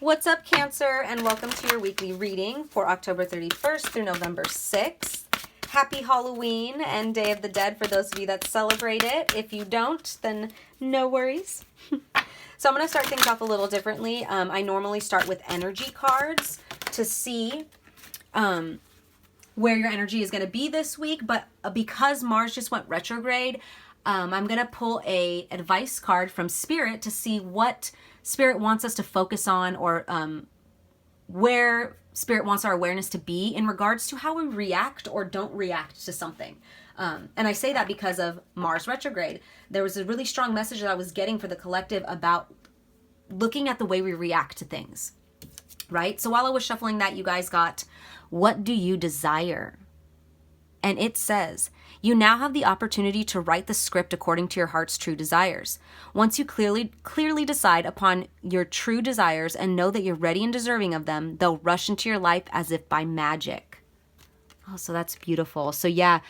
What's up, Cancer, and welcome to your weekly reading for October 31st through November 6th. Happy Halloween and Day of the Dead for those of you that celebrate it. If you don't, then no worries. So I'm going to start things off a little differently. I normally start with energy cards to see where your energy is going to be this week, but because Mars just went retrograde, I'm going to pull a advice card from Spirit to see what Spirit wants us to focus on, or where Spirit wants our awareness to be in regards to how we react or don't react to something. And I say that because of Mars retrograde. There was a really strong message that I was getting for the collective about looking at the way we react to things, right? So while I was shuffling that, you guys got, what do you desire? And it says, you now have the opportunity to write the script according to your heart's true desires. Once you clearly decide upon your true desires and know that you're ready and deserving of them, they'll rush into your life as if by magic. Oh, so that's beautiful. So yeah,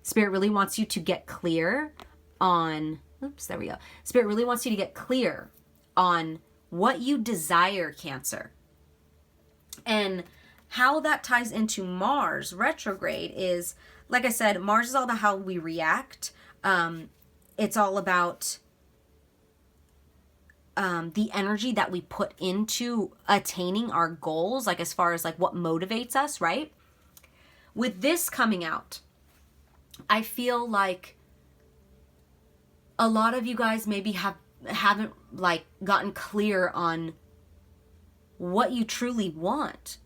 Spirit really wants you to get clear on, there we go. Spirit really wants you to get clear on what you desire, Cancer. And how that ties into Mars retrograde is, like I said, Mars is all about how we react. It's all about the energy that we put into attaining our goals, like as far as like what motivates us, right? With this coming out, I feel like a lot of you guys maybe haven't like gotten clear on what you truly want.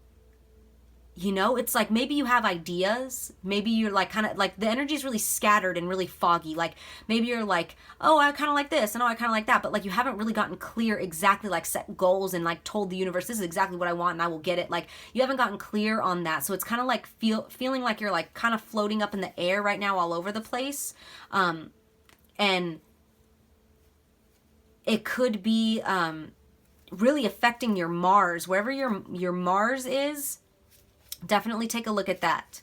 You know, it's like maybe you have ideas, maybe you're like kind of like the energy is really scattered and really foggy. Like maybe you're like, oh, I kind of like this and oh, I kind of like that. But like you haven't really gotten clear exactly, like set goals and like told the universe, this is exactly what I want and I will get it. Like you haven't gotten clear on that. So it's kind of like feeling like you're like kind of floating up in the air right now all over the place. And it could be really affecting your Mars, wherever your Mars is. Definitely take a look at that.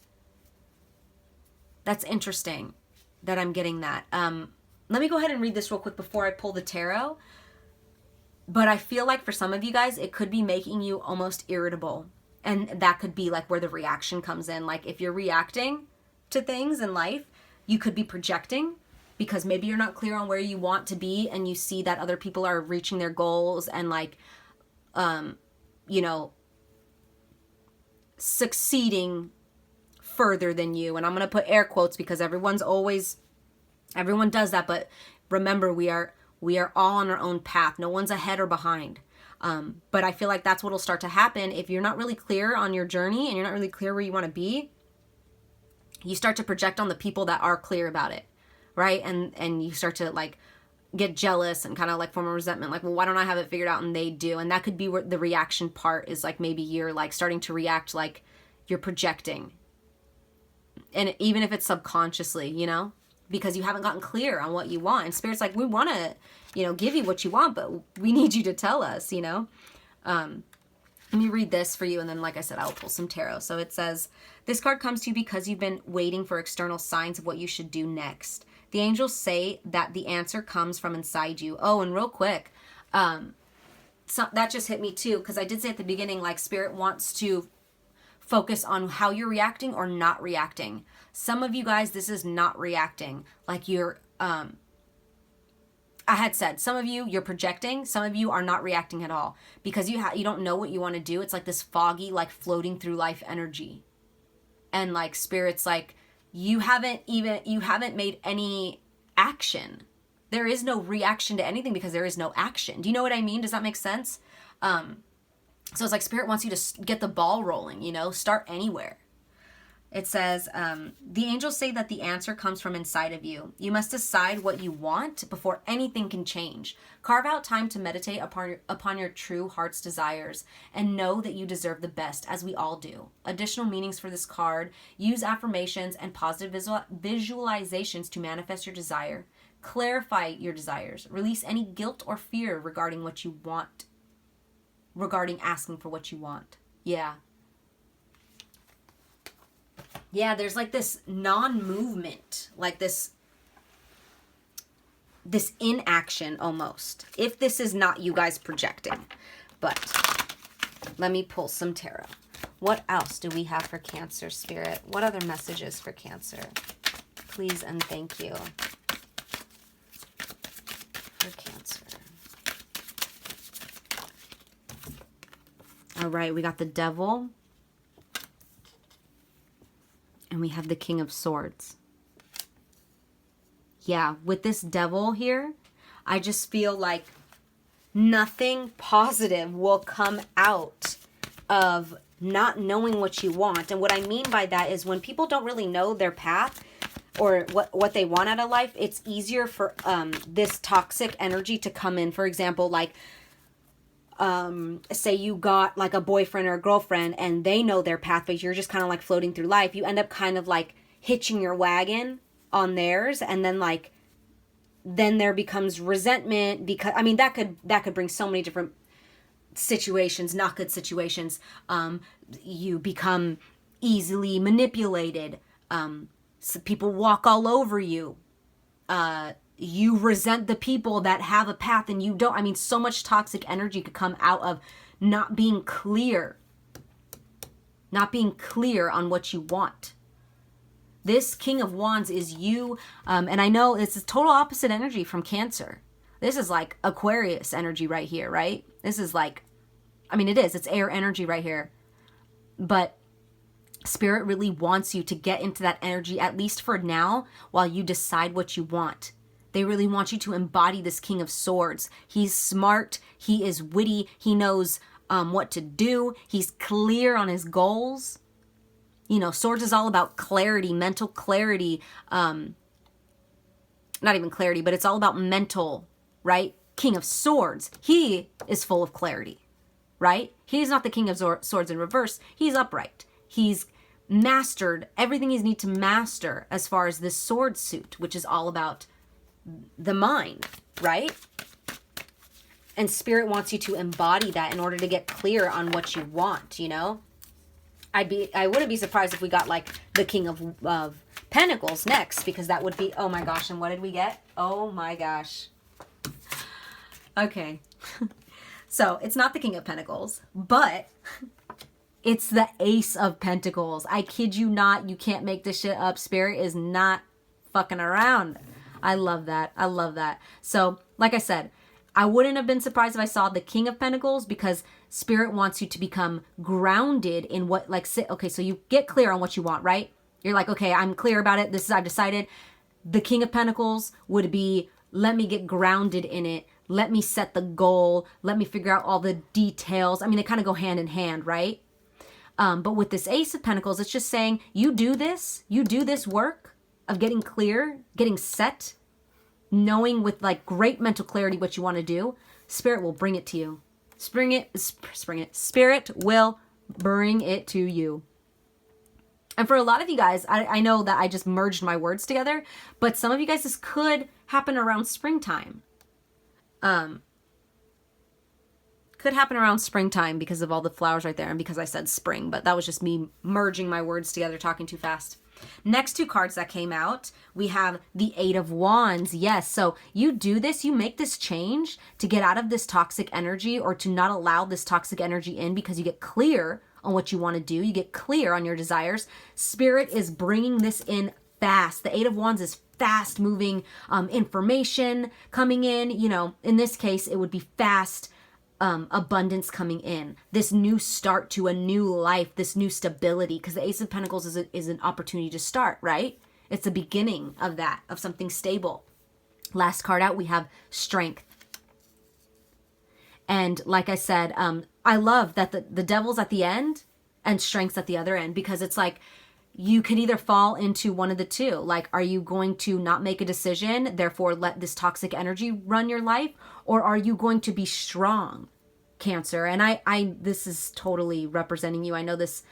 That's interesting that I'm getting that. Let me go ahead and read this real quick before I pull the tarot. But I feel like for some of you guys, it could be making you almost irritable. And that could be like where the reaction comes in. Like if you're reacting to things in life, you could be projecting because maybe you're not clear on where you want to be and you see that other people are reaching their goals and like, you know, succeeding further than you. And I'm going to put air quotes because everyone does that. But remember, we are all on our own path. No one's ahead or behind. But I feel like that's what'll start to happen if you're not really clear on your journey and you're not really clear where you want to be. You start to project on the people that are clear about it, right? And you start to like get jealous and kind of like form a resentment, like, well, why don't I have it figured out and they do? And that could be where the reaction part is, like maybe you're like starting to react like you're projecting, and even if it's subconsciously, you know, because you haven't gotten clear on what you want. And Spirit's like, we want to, you know, give you what you want, but we need you to tell us, you know. Let me read this for you, and then like I said, I'll pull some tarot. So it says, this card comes to you because you've been waiting for external signs of what you should do next. The angels say that the answer comes from inside you. Oh, and real quick, so that just hit me too, because I did say at the beginning, like Spirit wants to focus on how you're reacting or not reacting. Some of you guys, this is not reacting. Like you're, I had said, some of you, you're projecting. Some of you are not reacting at all because you don't know what you want to do. It's like this foggy, like floating through life energy. And like Spirit's like, you haven't made any action. There is no reaction to anything because there is no action. Do you know what I mean? Does that make sense? So it's like Spirit wants you to get the ball rolling, you know, start anywhere. It says, the angels say that the answer comes from inside of you. You must decide what you want before anything can change. Carve out time to meditate upon your true heart's desires and know that you deserve the best, as we all do. Additional meanings for this card: use affirmations and positive visualizations to manifest your desire. Clarify your desires. Release any guilt or fear regarding what you want, regarding asking for what you want. Yeah, there's like this non-movement, like this inaction almost, if this is not you guys projecting. But let me pull some tarot. What else do we have for Cancer, Spirit? What other messages for Cancer? Please and thank you for Cancer. All right, we got the Devil. And we have the King of Swords. Yeah, with this Devil here, I just feel like nothing positive will come out of not knowing what you want. And what I mean by that is when people don't really know their path or what they want out of life, it's easier for this toxic energy to come in. For example, like say you got like a boyfriend or a girlfriend and they know their path, but you're just kind of like floating through life. You end up kind of like hitching your wagon on theirs, and then there becomes resentment, because I mean that could bring so many different situations, not good situations. You become easily manipulated. So people walk all over you. You resent the people that have a path and you don't. I mean, so much toxic energy could come out of not being clear on what you want. This King of Wands is you, and I know it's a total opposite energy from Cancer. This is like Aquarius energy right here, right? This is like, I mean, it's air energy right here. But Spirit really wants you to get into that energy, at least for now, while you decide what you want. They really want you to embody this King of Swords. He's smart. He is witty. He knows what to do. He's clear on his goals. You know, Swords is all about clarity, mental clarity. Not even clarity, but it's all about mental, right? King of Swords, he is full of clarity, right? He's not the King of Swords in reverse. He's upright. He's mastered everything he needs to master as far as this sword suit, which is all about the mind, right? And Spirit wants you to embody that in order to get clear on what you want, you know? I wouldn't be surprised if we got like the King of Pentacles next, because that would be, oh my gosh, and what did we get? Oh my gosh. Okay. So it's not the King of Pentacles, but it's the Ace of Pentacles. I kid you not. You can't make this shit up. Spirit is not fucking around. I love that. I love that. So like I said, I wouldn't have been surprised if I saw the King of Pentacles, because Spirit wants you to become grounded in what, like, okay, so you get clear on what you want, right? You're like, okay, I'm clear about it. I've decided. The King of Pentacles would be, let me get grounded in it. Let me set the goal. Let me figure out all the details. I mean, they kind of go hand in hand, right? But with this Ace of Pentacles, it's just saying, you do this work of getting clear, getting set, knowing with like great mental clarity what you want to do. Spirit will bring it to you. Spirit will bring it to you. And for a lot of you guys, I know that I just merged my words together, but some of you guys, this could happen around springtime. Could happen around springtime because of all the flowers right there and because I said spring, but that was just me merging my words together, talking too fast. Next two cards that came out, we have the Eight of Wands. Yes, so you do this, you make this change to get out of this toxic energy, or to not allow this toxic energy in, because you get clear on what you want to do. You get clear on your desires. Spirit is bringing this in fast. The Eight of Wands is fast moving information coming in. You know, in this case, it would be fast abundance coming in, this new start to a new life, this new stability, because the Ace of Pentacles is an opportunity to start, right? It's the beginning of that, of something stable. Last card out, we have Strength. And like I said, I love that the Devil's at the end and Strength's at the other end, because it's like you could either fall into one of the two. Like, are you going to not make a decision, therefore let this toxic energy run your life? Or are you going to be strong, Cancer? And I this is totally representing you. I know this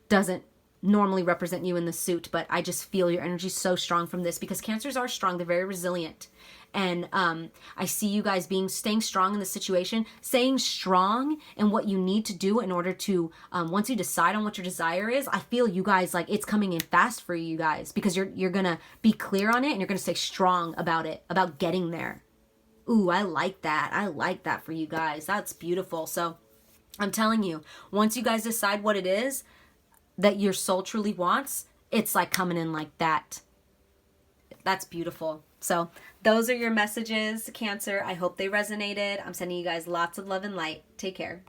doesn't normally represent you in the suit, but I just feel your energy so strong from this, because Cancers are strong. They're very resilient. And I see you guys staying strong in the situation, staying strong in what you need to do in order to, once you decide on what your desire is, I feel you guys, like, it's coming in fast for you guys, because you're going to be clear on it and you're going to stay strong about it, about getting there. Ooh, I like that. I like that for you guys. That's beautiful. So I'm telling you, once you guys decide what it is that your soul truly wants, it's like coming in like that. That's beautiful. So those are your messages, Cancer. I hope they resonated. I'm sending you guys lots of love and light. Take care.